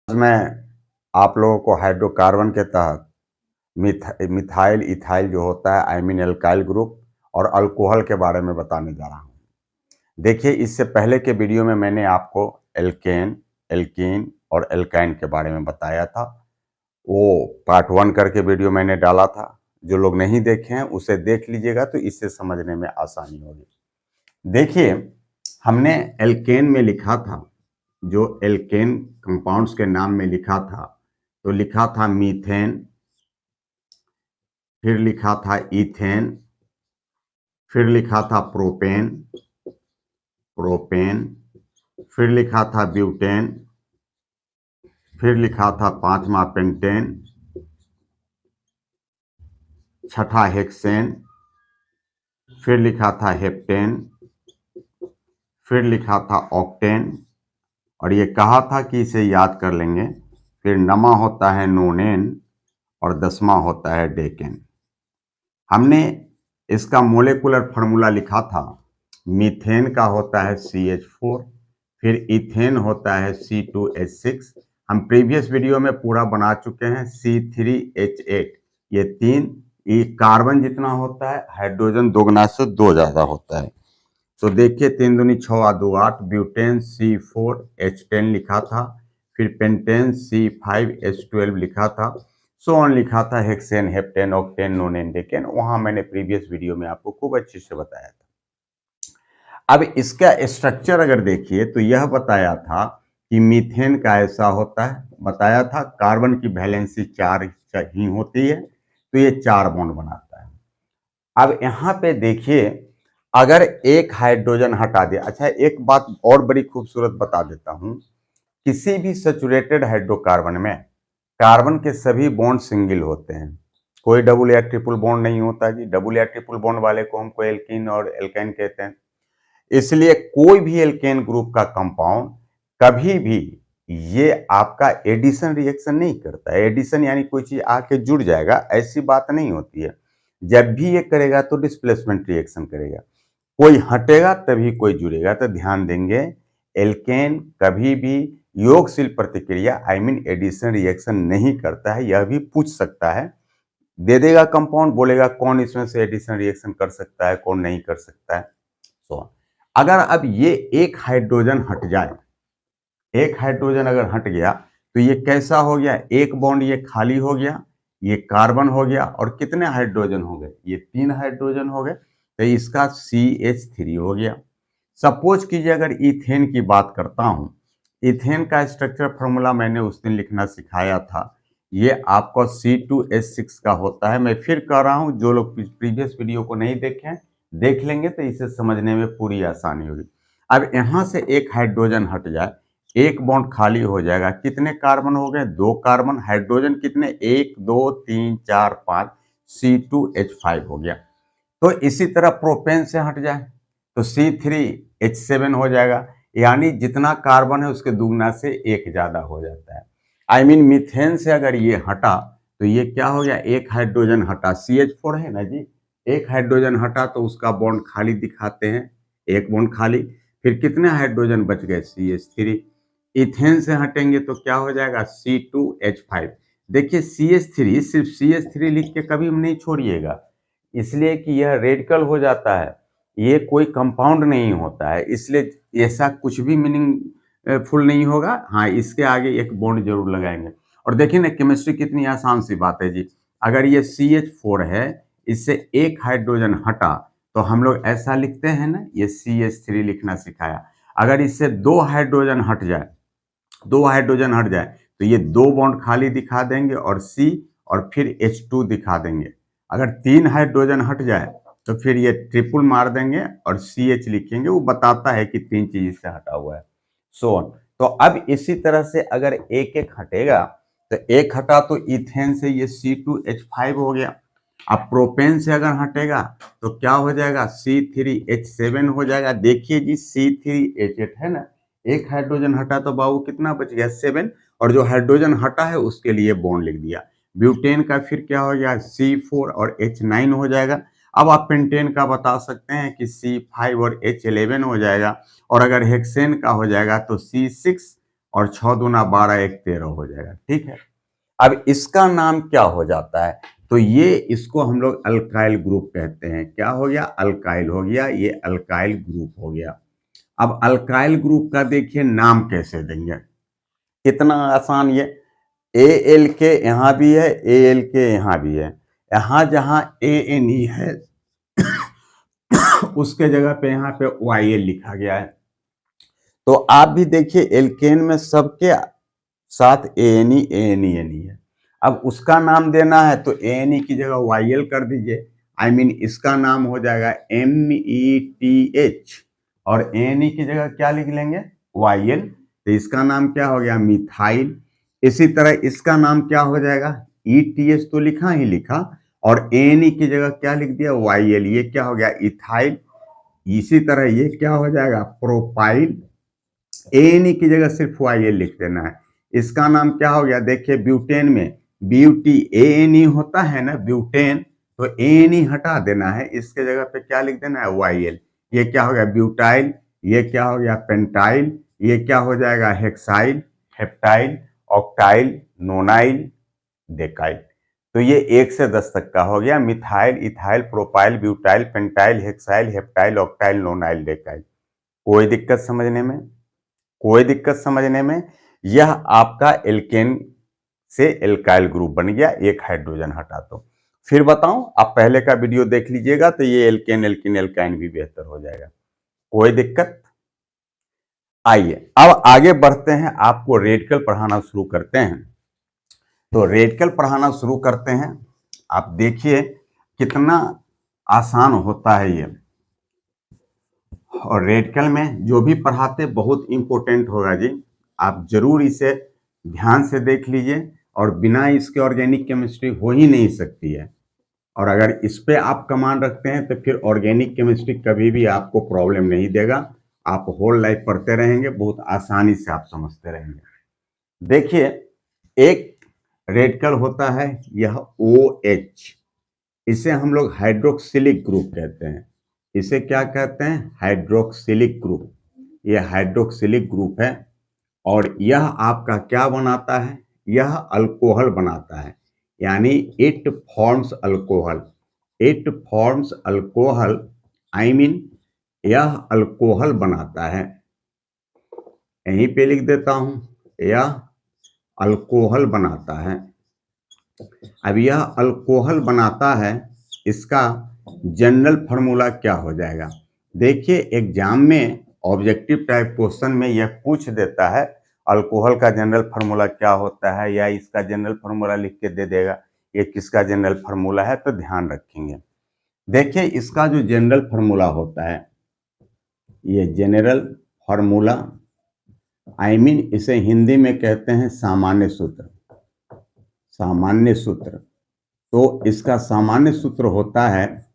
आज मैं आप लोगों को हाइड्रोकार्बन के तहत मिथाइल इथाइल जो होता है एल्काइल ग्रुप और अल्कोहल के बारे में बताने जा रहा हूँ। देखिए, इससे पहले के वीडियो में मैंने आपको एल्केन, एल्कीन और एल्काइन के बारे में बताया था। वो पार्ट 1 करके वीडियो मैंने डाला था। जो लोग नहीं देखे हैं उसे देख लीजिएगा तो इससे समझने में आसानी होगी। देखिए, हमने एल्केन में लिखा था, जो एल्केन कंपाउंड्स के नाम में लिखा था, तो लिखा था मीथेन, फिर लिखा था इथेन, फिर लिखा था प्रोपेन, प्रोपेन, फिर लिखा था ब्यूटेन, फिर लिखा था पांचवा पेंटेन, छठा हेक्सेन, फिर लिखा था हेप्टेन, फिर लिखा था ऑक्टेन, और ये कहा था कि इसे याद कर लेंगे। फिर नमा होता है नोनेन और 10वां होता है डेकेन। हमने इसका मोलेकुलर फार्मूला लिखा था। मीथेन का होता है CH4, फिर इथेन होता है C2H6। हम प्रीवियस वीडियो में पूरा बना चुके हैं। C3H8, ये तीन, ये कार्बन जितना होता है, हाइड्रोजन दोगुना से दो ज़्यादा होता है। तो देखिए, 3 दूनी 6 आ 2 8, ब्यूटेन C4H10 लिखा था, फिर पेंटेन C5H12 लिखा था, सो ऑन लिखा था, हेक्सेन, हेप्टेन, ऑक्टेन, नोनेन, डेकेन। वहां मैंने प्रीवियस वीडियो में आपको खूब अच्छे से बताया था। अब इसका स्ट्रक्चर अगर देखिए तो यह बताया था कि मीथेन का ऐसा होता है, बताया था कार्बन की वैलेंसी 4 ही होती है, तो ये 4 बॉन्ड बनाता है। अब यहाँ पे देखिए, अगर एक हाइड्रोजन हटा दिया, अच्छा एक बात और बड़ी खूबसूरत बता देता हूं, किसी भी सैचुरेटेड हाइड्रोकार्बन में कार्बन के सभी बॉन्ड सिंगल होते हैं, कोई डबल या ट्रिपल बॉन्ड नहीं होता जी। डबल या ट्रिपल बॉन्ड वाले को हमको एल्कीन और एल्काइन कहते हैं। इसलिए कोई भी एल्केन ग्रुप का कंपाउंड कभी भी ये आपका एडिशन रिएक्शन नहीं करता है। एडिशन यानी कोई चीज आके जुड़ जाएगा, ऐसी बात नहीं होती है। जब भी ये करेगा तो डिस्प्लेसमेंट रिएक्शन करेगा, कोई हटेगा तभी कोई जुड़ेगा। तो ध्यान देंगे, एल्केन कभी भी योगशील प्रतिक्रिया एडिशन रिएक्शन नहीं करता है। यह भी पूछ सकता है, दे देगा कंपाउंड, बोलेगा कौन इसमें से एडिशन रिएक्शन कर सकता है, कौन नहीं कर सकता है। सो अगर अब ये एक हाइड्रोजन हट जाए, एक हाइड्रोजन अगर हट गया तो ये कैसा हो गया, एक बॉन्ड ये खाली हो गया, ये कार्बन हो गया, और कितने हाइड्रोजन हो गए, ये 3 हाइड्रोजन हो गए, तो इसका CH3 हो गया। सपोज कीजिए अगर इथेन की बात करता हूं, इथेन का स्ट्रक्चर फॉर्मूला मैंने उस दिन लिखना सिखाया था। ये आपको C2H6 का होता है। मैं फिर कह रहा हूं, जो लोग प्रीवियस वीडियो को नहीं देखे हैं, देख लेंगे तो इसे समझने में पूरी आसानी होगी। अब यहां से एक हाइड्रोजन हट जाए, एक बॉन्ड खाली हो जाएगा, कितने कार्बन हो गए, 2 कार्बन। हाइड्रोजन कितने, 1 2 3 4 5, C2H5 हो गया। तो इसी तरह प्रोपेन से हट जाए तो C3H7 हो जाएगा, यानी जितना कार्बन है उसके दुगना से एक ज्यादा हो जाता है। मीथेन से अगर ये हटा तो ये क्या हो गया, एक हाइड्रोजन हटा, CH4 है ना जी, एक हाइड्रोजन हटा तो उसका बॉन्ड खाली दिखाते हैं, एक बॉन्ड खाली। फिर कितने हाइड्रोजन बच गए, CH3। इथेन से हटेंगे तो क्या हो जाएगा, C2H5। देखिए, CH3 सिर्फ CH3 लिख के कभी नहीं छोड़िएगा, इसलिए कि यह रेडिकल हो जाता है, ये कोई कंपाउंड नहीं होता है, इसलिए ऐसा कुछ भी मीनिंग फुल नहीं होगा। हाँ, इसके आगे एक बॉन्ड जरूर लगाएंगे। और देखिए ना, केमिस्ट्री कितनी आसान सी बात है जी। अगर ये CH4 है, इससे एक हाइड्रोजन हटा तो हम लोग ऐसा लिखते हैं ना, ये CH3 लिखना सिखाया। अगर इससे 2 हाइड्रोजन हट जाए, 2 हाइड्रोजन हट जाए तो ये 2 बॉन्ड खाली दिखा देंगे और C, और फिर H2 दिखा देंगे। अगर 3 हाइड्रोजन हट जाए तो फिर ये ट्रिपल मार देंगे और CH लिखेंगे, वो बताता है कि 3 चीज से हटा हुआ है। So on. तो अब इसी तरह से अगर एक एक हटेगा, तो एक हटा तो इथेन से ये C2H5 हो गया। अब प्रोपेन से अगर हटेगा तो क्या हो जाएगा, C3H7 हो जाएगा। देखिए जी, C3H8 है ना, एक हाइड्रोजन हटा तो बाबू कितना बच गया, 7, और जो हाइड्रोजन हटा है उसके लिए बॉन्ड लिख दिया। ब्यूटेन का फिर क्या हो गया, C4 और H9 हो जाएगा। अब आप पेंटेन का बता सकते हैं कि C5 और H11 हो जाएगा, और अगर हेक्सेन का हो जाएगा तो C6 और 6 दूना 12, 1 13 हो जाएगा। ठीक है, अब इसका नाम क्या हो जाता है, तो ये इसको हम लोग अल्काइल ग्रुप कहते हैं। क्या हो गया, अल्काइल हो गया, ये अल्काइल ग्रुप हो गया। अब अल्काइल ग्रुप का देखिए नाम कैसे देंगे, कितना आसान। ये एल के यहाँ भी है, एल के यहाँ भी है, यहाँ जहाँ ANE है उसके जगह पे यहाँ पे YL लिखा गया है। तो आप भी देखिए एल्केन में सबके साथ ANE है। अब उसका नाम देना है तो ANE की जगह YL कर दीजिए। I mean इसका नाम हो जाएगा METH और ANE की जगह क्या लिख लेंगे, YL। तो इसका नाम क्या हो गया, मिथाइल। इसी तरह इसका नाम क्या हो जाएगा, ETH तो लिखा ही लिखा, और ANE की जगह क्या लिख दिया, YL। ये क्या हो गया, इथाइल। इसी तरह ये क्या हो जाएगा, प्रोपाइल। ANE की जगह सिर्फ YL लिख देना है। इसका नाम क्या हो गया, देखिए ब्यूटेन में ब्यूटी ANE होता है ना, ब्यूटेन, तो ANE हटा देना है, इसके जगह पे क्या लिख देना है, YL। ये क्या हो गया, ब्यूटाइल। ये क्या हो गया, पेंटाइल। ये क्या हो जाएगा, हेक्साइल, हेप्टाइल, ऑक्टाइल, नोनाइल, डेकाइल। तो ये 1 से 10 तक का हो गया, methyl, ethyl, propyl, butyl, pentyl, hexyl, heptyl, octyl, nonyl, डेकाइल। कोई दिक्कत समझने में, कोई दिक्कत समझने में। यह आपका एल्केन से एल्काइल ग्रुप बन गया, एक हाइड्रोजन हटा तो। फिर बताऊं, आप पहले का वीडियो देख लीजिएगा तो ये एल्केन एल्किन एल्काइन भी बेहतर हो जाएगा। कोई दिक्कत। आइए अब आगे बढ़ते हैं, आपको रेडिकल पढ़ाना शुरू करते हैं। तो रेडिकल पढ़ाना शुरू करते हैं। आप देखिए कितना आसान होता है ये, और रेडिकल में जो भी पढ़ाते बहुत इंपॉर्टेंट होगा जी। आप जरूर इसे ध्यान से देख लीजिए, और बिना इसके ऑर्गेनिक केमिस्ट्री हो ही नहीं सकती है। और अगर इस पे आप कमांड रखते हैं तो फिर ऑर्गेनिक केमिस्ट्री कभी भी आपको प्रॉब्लम नहीं देगा। आप होल लाइफ पढ़ते रहेंगे, बहुत आसानी से आप समझते रहेंगे। देखिए एक रेडिकल होता है यह OH, इसे हम लोग हाइड्रोक्सिलिक ग्रुप कहते हैं। इसे क्या कहते हैं, हाइड्रोक्सिलिक ग्रुप। यह हाइड्रोक्सिलिक ग्रुप है, और यह आपका क्या बनाता है, यह अल्कोहल बनाता है, यानी it forms alcohol. It forms alcohol, I mean यह अल्कोहल बनाता है। यहीं पे लिख देता हूं, यह अल्कोहल बनाता है। अब यह अल्कोहल बनाता है, इसका जनरल फार्मूला क्या हो जाएगा। देखिए एग्जाम में ऑब्जेक्टिव टाइप क्वेश्चन में यह पूछ देता है अल्कोहल का जनरल फार्मूला क्या होता है, या इसका जनरल फार्मूला लिख के दे देगा, ये किसका जनरल फार्मूला है, तो ध्यान रखेंगे। देखिए इसका जो जनरल फार्मूला होता है, ये जनरल फार्मूला, आई मीन इसे हिंदी में कहते हैं सामान्य सूत्र। सामान्य सूत्र, तो इसका सामान्य सूत्र होता है,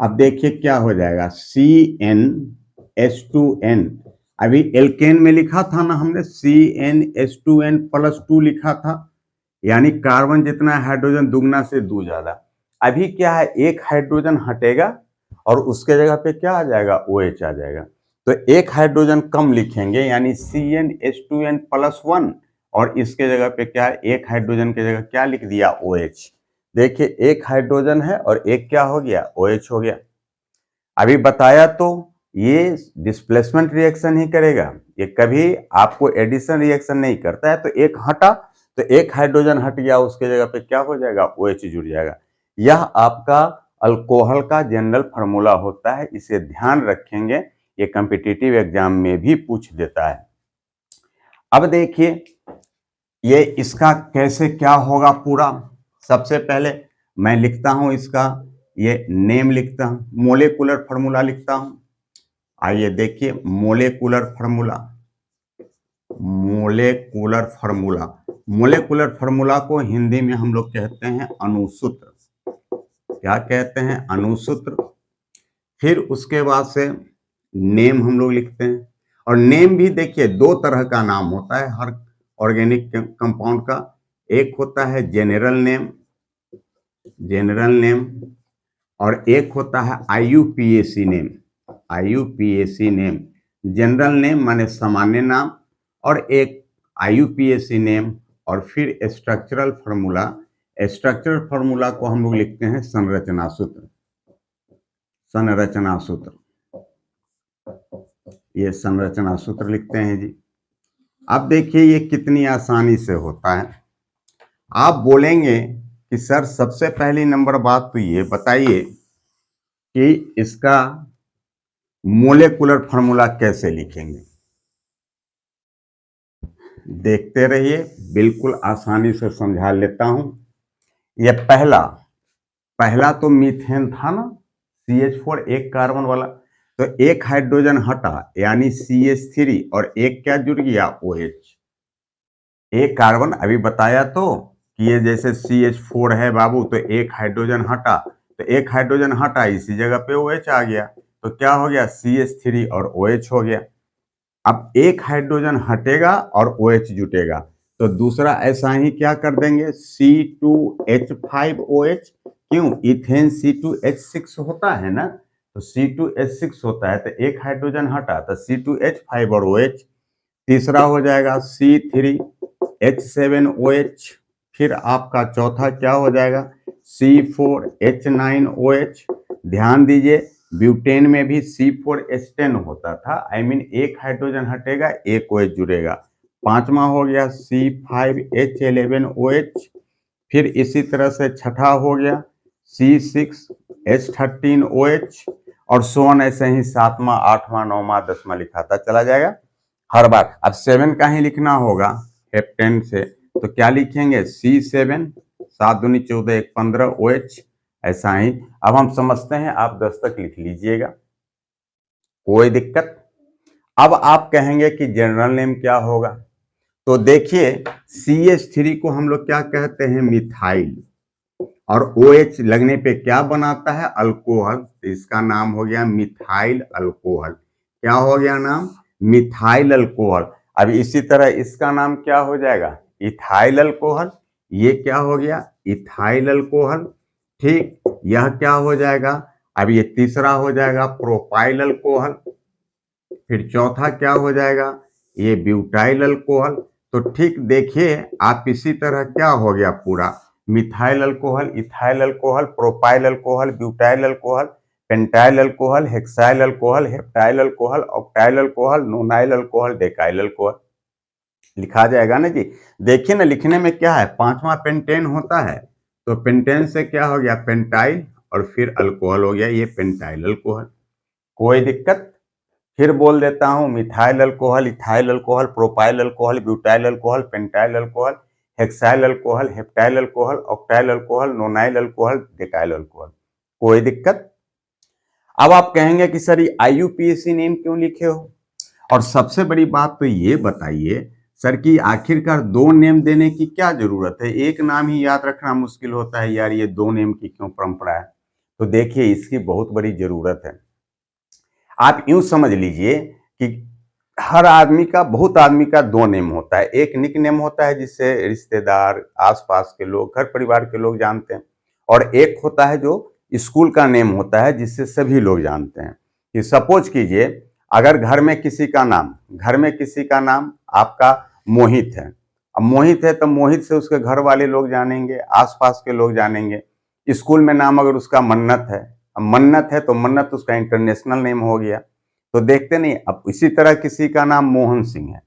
अब देखिए क्या हो जाएगा, CnH2n। अभी एल्केन में लिखा था ना हमने, CnH2n+2 लिखा था, यानी कार्बन जितना हाइड्रोजन दुगना से दो ज्यादा। अभी क्या है, एक हाइड्रोजन हटेगा और उसके जगह पे क्या आ जाएगा, OH आ जाएगा। तो एक हाइड्रोजन कम लिखेंगे, यानी CnH2n+1, और इसके जगह पे क्या है, एक हाइड्रोजन के जगह क्या लिख दिया, OH। देखिए एक हाइड्रोजन है और एक क्या हो गया, OH हो गया। अभी बताया तो ये डिस्प्लेसमेंट रिएक्शन ही करेगा, ये कभी आपको एडिशन रिएक्शन नहीं करता है। तो एक हटा तो एक हाइड्रोजन हट गया, उसके जगह पे क्या हो जाएगा, OH जुड़ जाएगा। यह आपका अल्कोहल का जनरल फार्मूला होता है, इसे ध्यान रखेंगे, ये कॉम्पिटिटिव एग्जाम में भी पूछ देता है। अब देखिए ये इसका कैसे क्या होगा पूरा। सबसे पहले मैं लिखता हूं इसका, ये नेम लिखता हूं, मोलेकुलर फार्मूला लिखता हूं। आइए देखिए molecular formula, molecular formula, molecular formula को हिंदी में हम लोग कहते हैं अणुसूत्र। क्या कहते हैं, अणुसूत्र। फिर उसके बाद से नेम हम लोग लिखते हैं, और नेम भी देखिए दो तरह का नाम होता है हर ऑर्गेनिक कंपाउंड का। एक होता है जेनरल नेम, जेनरल नेम, और एक होता है IUPAC name, IUPAC name. General name माने सामान्य नाम, और एक IUPAC नेम और फिर स्ट्रक्चरल फार्मूला। स्ट्रक्चरल फार्मूला को हम लोग लिखते हैं संरचना सूत्र। संरचना सूत्र, ये संरचना सूत्र लिखते हैं जी। अब देखिए ये कितनी आसानी से होता है। आप बोलेंगे कि सर सबसे पहली नंबर बात तो ये बताइए कि इसका मोलेकुलर फार्मूला कैसे लिखेंगे। देखते रहिए, बिल्कुल आसानी से समझा लेता हूं। ये पहला तो मीथेन था ना, CH4 एक कार्बन वाला, तो एक हाइड्रोजन हटा यानी CH3 और एक क्या जुड़ गया OH। एक कार्बन अभी बताया तो कि ये जैसे CH4 है बाबू, तो एक हाइड्रोजन हटा, तो एक हाइड्रोजन हटा इसी जगह पे OH आ गया, तो क्या हो गया CH3 और OH हो गया। अब एक हाइड्रोजन हटेगा और OH जुटेगा, तो दूसरा ऐसा ही क्या कर देंगे C2H5OH। क्यों, इथेन C2H6 होता है ना, तो C2H6 होता है, तो एक हाइड्रोजन हटा तो C2H5 और OH। तीसरा हो जाएगा C3H7OH। फिर आपका चौथा क्या हो जाएगा C4H9OH। ध्यान दीजिए ब्यूटेन में भी C4H10 होता था, एक हाइड्रोजन हटेगा एक OH जुड़ेगा। पांचवा हो गया C5H11OH। फिर इसी तरह से छठा हो गया C6H13OH और सोन ऐसे ही सातवां आठवां नौवां दसवां लिखाता चला जाएगा हर बार। अब 7 का ही लिखना होगा हेप्टेन से, तो क्या लिखेंगे C7, 7 दूनी 14 1 15 OH। ऐसा ही अब हम समझते हैं, आप 10 तक लिख लीजिएगा, कोई दिक्कत। अब आप कहेंगे कि जनरल नेम क्या होगा, तो देखिए CH3 को हम लोग क्या कहते हैं मिथाइल, और OH लगने पे क्या बनाता है अल्कोहल, तो इसका नाम हो गया मिथाइल अल्कोहल। क्या हो गया नाम मिथाइल अल्कोहल। अब इसी तरह इसका नाम क्या हो जाएगा इथाइल अल्कोहल। ये क्या हो गया इथाइल अल्कोहल। ठीक, यह क्या हो जाएगा, अब ये तीसरा हो जाएगा प्रोपाइल अल्कोहल। फिर चौथा क्या हो जाएगा ये ब्यूटाइल अल्कोहल। तो ठीक देखिए आप इसी तरह क्या हो गया पूरा methyl alcohol, ethyl alcohol, propyl alcohol, butyl alcohol, pentyl alcohol, hexyl alcohol, heptyl alcohol, octyl alcohol, nonyl alcohol, डेकाइल alcohol लिखा जाएगा ना जी। देखिए ना लिखने में क्या है, पांचवा पेंटेन होता है, तो पेंटेन से क्या हो गया पेंटाइल और फिर अल्कोहल हो गया ये पेंटाइल अल्कोहल। कोई दिक्कत, फिर बोल देता हूं methyl alcohol, ethyl alcohol, propyl alcohol, butyl alcohol, pentyl alcohol, hexyl alcohol, heptyl alcohol, octyl alcohol, nonyl alcohol, डेकाइल alcohol. कोई दिक्कत। अब आप कहेंगे कि सर ये IUPAC नेम क्यों लिखे हो, और सबसे बड़ी बात तो ये बताइए सर कि आखिरकार दो नेम देने की क्या जरूरत है, एक नाम ही याद रखना मुश्किल होता है यार, ये दो नेम की क्यों परंपरा है। तो देखिए इसकी बहुत बड़ी जरूरत है। आप यूं समझ लीजिए कि हर आदमी का बहुत आदमी का दो नेम होता है, एक निक नेम होता है जिससे रिश्तेदार आसपास के लोग घर परिवार के लोग जानते हैं, और एक होता है जो स्कूल का नेम होता है जिससे सभी लोग जानते हैं। कि सपोज कीजिए अगर घर में किसी का नाम आपका मोहित है, अब मोहित है तो मोहित से उसके घर वाले लोग जानेंगे, आसपास के लोग जानेंगे। स्कूल में नाम अगर उसका मन्नत है, अब मन्नत है तो मन्नत उसका इंटरनेशनल नेम हो गया। तो देखते नहीं, अब इसी तरह किसी का नाम मोहन सिंह है,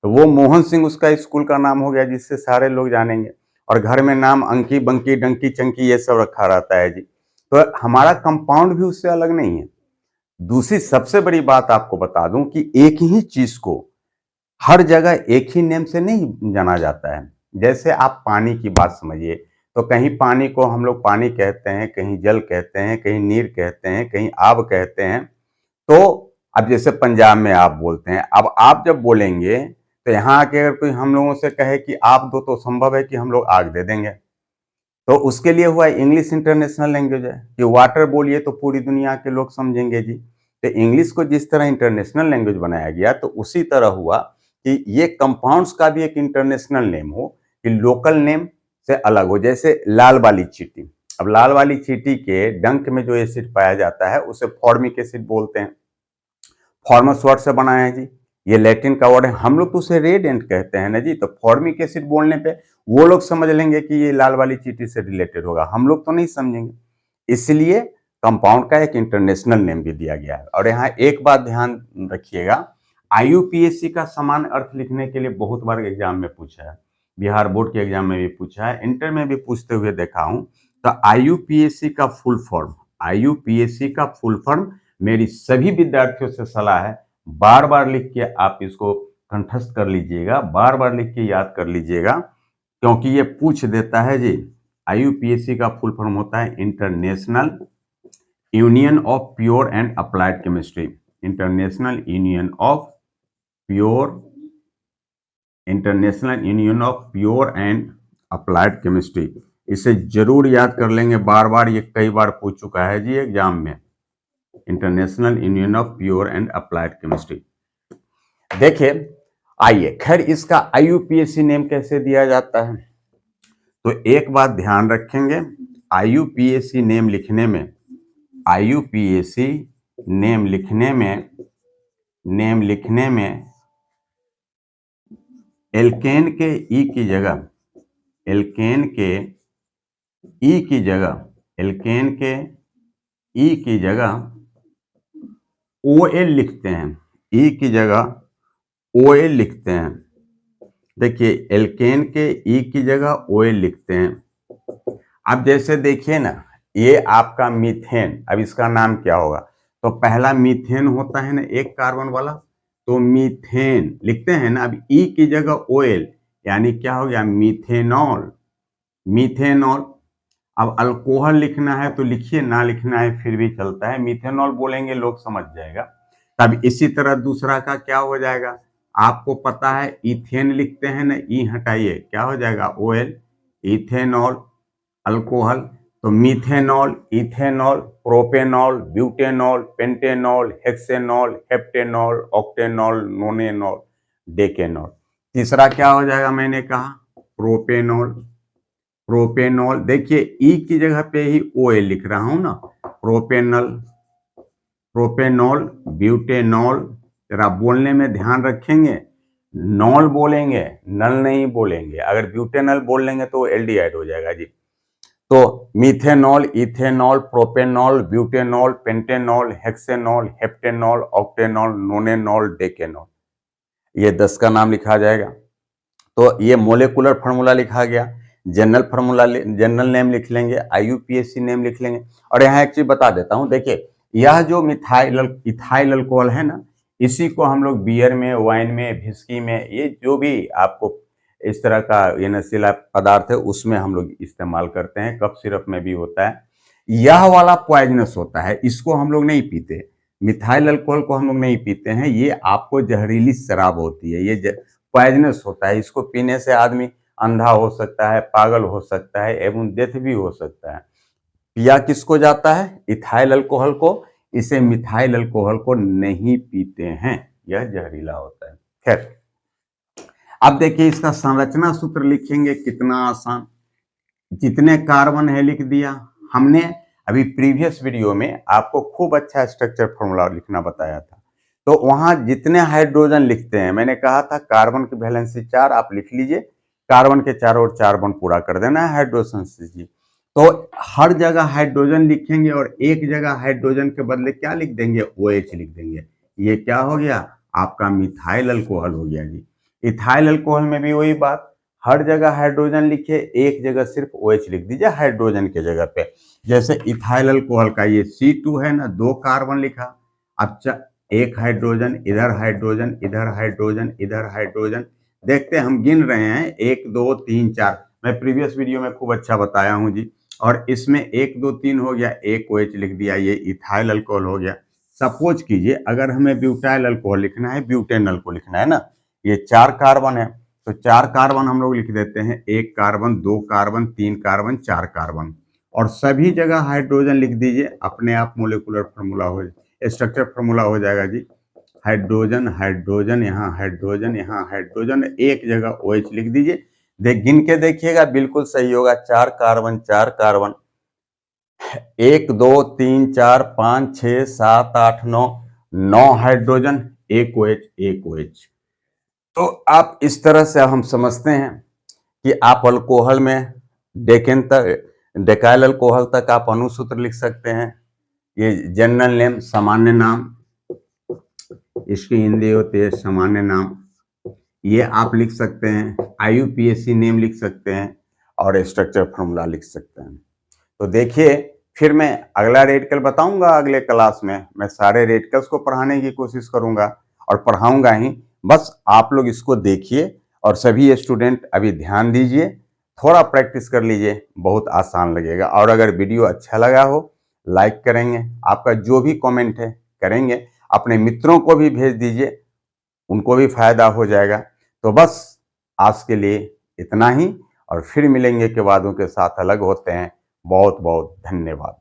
तो वो मोहन सिंह उसका स्कूल का नाम हो गया जिससे सारे लोग जानेंगे। और घर में नाम अंकी बंकी डंकी चंकी ये सब रखा रहता है जी, तो हमारा कंपाउंड भी उससे अलग नहीं है। दूसरी सबसे बड़ी बात आपको बता दूं कि एक ही चीज को हर जगह एक ही नेम से नहीं जाना जाता है। जैसे आप पानी की बात समझिए, तो कहीं पानी को हम लोग पानी कहते हैं, कहीं जल कहते हैं, कहीं नीर कहते हैं, कहीं आब कहते हैं। तो अब जैसे पंजाब में आप बोलते हैं, अब आप जब बोलेंगे तो यहाँ आके अगर कोई हम लोगों से कहे कि आप दो, तो संभव है कि हम लोग आग दे देंगे। तो उसके लिए हुआ इंग्लिश इंटरनेशनल लैंग्वेज है कि वाटर बोलिए तो पूरी दुनिया के लोग समझेंगे जी। तो इंग्लिश को जिस तरह इंटरनेशनल लैंग्वेज बनाया गया, तो उसी तरह हुआ कि ये कंपाउंड्स का भी एक इंटरनेशनल नेम हो, कि लोकल नेम से अलग हो। जैसे लाल वाली चींटी, अब लाल वाली चींटी के डंक में जो एसिड पाया जाता है उसे फॉर्मिक एसिड बोलते हैं। फॉर्मस वर्ड से बना है जी, ये लैटिन का वर्ड है, हम लोग तो उसे रेडेंट कहते हैं ना जी। तो फॉर्मिक एसिड बोलने पे वो लोग समझ लेंगे कि ये लाल वाली चींटी से रिलेटेड होगा, हम लोग तो नहीं समझेंगे। इसलिए कंपाउंड का एक इंटरनेशनल नेम भी दिया गया है। और यहाँ एक बात ध्यान रखिएगा, IUPAC का समान अर्थ लिखने के लिए बहुत बार एग्जाम में पूछा है, बिहार बोर्ड के एग्जाम में भी पूछा है, इंटर में भी पूछते हुए देखा हूं। तो IUPAC का फुल फॉर्म, IUPAC का फुल फॉर्म मेरी सभी विद्यार्थियों से सलाह है, बार बार लिख के आप इसको कंठस्थ कर लीजिएगा, बार बार लिख के याद कर लीजिएगा, क्योंकि ये पूछ देता है जी। IUPAC का फुल फॉर्म होता है international union of pure and applied chemistry. International union of pure, international union of pure and applied chemistry. इसे जरूर याद कर लेंगे, बार बार ये कई बार पूछ चुका है जी एग्जाम में। International union of pure and applied chemistry. देखिए, आइए, खैर इसका IUPAC नेम कैसे दिया जाता है, तो एक बात ध्यान रखेंगे, IUPAC नेम लिखने में, IUPAC नेम लिखने में एल्केन के ई की जगह, एल्केन के ई की जगह, एल्केन के ई की जगह OL लिखते हैं, ई की जगह OL लिखते हैं। देखिए, एल्केन के ई की जगह OL लिखते हैं। अब जैसे देखिए ना, ये आपका मीथेन, अब इसका नाम क्या होगा, तो पहला मीथेन होता है ना एक कार्बन वाला, तो मीथेन लिखते हैं ना। अब ई की जगह OL, यानी क्या हो गया, मीथेनॉल, मीथेनॉल। अब अल्कोहल लिखना है तो लिखिए, ना लिखना है फिर भी चलता है, मीथेनॉल बोलेंगे लोग समझ जाएगा। तब इसी तरह दूसरा का क्या हो जाएगा, आपको पता है इथेन लिखते हैं ना, ई हटाइए, क्या हो जाएगा, OL, इथेनॉल। अल्कोहल तो methanol, ethanol, propanol, butanol, pentanol, hexanol, heptanol, octanol, nonanol, decanol. तीसरा क्या हो जाएगा, मैंने कहा प्रोपेनॉल, प्रोपेनॉल। देखिए ई की जगह पे ही OL लिख रहा हूं ना, प्रोपेनल, प्रोपेनॉल, ब्यूटेनॉल। जरा बोलने में ध्यान रखेंगे, नॉल बोलेंगे, नल नहीं बोलेंगे। अगर ब्यूटेनल बोल लेंगे तो एल्डिहाइड हो जाएगा जी। तो methanol, ethanol, propanol, butanol, pentanol, hexanol, heptanol, octanol, nonanol, decanol, ये 10 का नाम लिखा जाएगा। तो ये मोलेकुलर फार्मूला लिखा गया। जनरल फार्मूला, जनरल नेम लिख लेंगे, IUPAC नेम लिख लेंगे। और यहाँ एक चीज बता देता हूँ, देखिए यह जो इथाइल अल्कोहल है ना, इसी को हम लोग बियर में, वाइन में, विस्की में, ये जो भी आपको इस तरह का ये नशीला पदार्थ है उसमें हम लोग इस्तेमाल करते हैं, कफ सिरप में भी होता है। यह वाला पॉइजनस होता है, इसको हम लोग नहीं पीते, मिथाइल अल्कोहल को हम लोग नहीं पीते हैं, ये आपको जहरीली शराब होती है, ये पॉइजनस होता है। इसको पीने से आदमी अंधा हो सकता है, पागल हो सकता है, एवं डेथ भी हो सकता है। पिया किसको जाता है, इथाइल अल्कोहल को, इसे मिथाइल अल्कोहल को नहीं पीते हैं, यह जहरीला होता है। खैर, अब देखिए इसका संरचना सूत्र लिखेंगे, कितना आसान, जितने कार्बन है लिख दिया हमने। अभी प्रीवियस वीडियो में आपको खूब अच्छा स्ट्रक्चर फॉर्मूला लिखना बताया था, तो वहां जितने हाइड्रोजन लिखते हैं, मैंने कहा था कार्बन की वैलेंसी 4, आप लिख लीजिए, कार्बन के चारों ओर 4 बॉन्ड पूरा कर देना है हाइड्रोजन से। तो हर जगह हाइड्रोजन लिखेंगे और एक जगह हाइड्रोजन के बदले क्या लिख देंगे, OH लिख देंगे। ये क्या हो गया, आपका मिथाइल अल्कोहल हो गया जी। इथाइल अल्कोहल में भी वही बात, हर जगह हाइड्रोजन लिखे, एक जगह सिर्फ OH लिख दीजिए हाइड्रोजन के जगह पे। जैसे इथाइल अल्कोहल का ये C2 है ना, 2 कार्बन लिखा, अब एक हाइड्रोजन, इधर हाइड्रोजन, इधर हाइड्रोजन, इधर हाइड्रोजन। देखते हम गिन रहे हैं, 1 2 3 4, मैं प्रीवियस वीडियो में खूब अच्छा बताया हूं जी। और इसमें 1 2 3 हो गया, एक OH लिख दिया, ये इथाइल अल्कोहल हो गया। सपोज कीजिए अगर हमें ब्यूटाइल अल्कोहल लिखना है, ब्यूटेनॉल को लिखना है ना, ये 4 कार्बन है, तो 4 कार्बन हम लोग लिख देते हैं, 1 कार्बन, 2 कार्बन, 3 कार्बन, 4 कार्बन, और सभी जगह हाइड्रोजन लिख दीजिए, अपने आप मोलिकुलर फार्मूला हो, स्ट्रक्चर फार्मूला हो जाएगा जी। हाइड्रोजन, हाइड्रोजन, यहाँ हाइड्रोजन, यहाँ हाइड्रोजन, एक जगह OH लिख दीजिए। गिन के देखिएगा, बिल्कुल सही होगा, 4 carbon, 4 carbon, 1 2 3 4 5 6 7 8 9, 9 hydrogen, ACOH ACOH। तो आप इस तरह से हम समझते हैं कि आप अल्कोहल में डेकेन तक, डेकाइल अल्कोहल तक आप अनुसूत्र लिख सकते हैं। ये जनरल नेम, सामान्य नाम, इसकी हिंदी होती है सामान्य नाम, ये आप लिख सकते हैं। IUPAC नेम लिख सकते हैं और स्ट्रक्चर फॉर्मूला लिख सकते हैं। तो देखिए, फिर मैं अगला रेडिकल बताऊंगा अगले क्लास में। मैं सारे रेडिकल्स को पढ़ाने की कोशिश करूंगा और पढ़ाऊंगा ही। बस आप लोग इसको देखिए और सभी स्टूडेंट अभी ध्यान दीजिए, थोड़ा प्रैक्टिस कर लीजिए, बहुत आसान लगेगा। और अगर वीडियो अच्छा लगा हो लाइक करेंगे, आपका जो भी कमेंट है करेंगे, अपने मित्रों को भी भेज दीजिए, उनको भी फायदा हो जाएगा। तो बस आज के लिए इतना ही, और फिर मिलेंगे के वादों के साथ अलग होते हैं। बहुत बहुत धन्यवाद।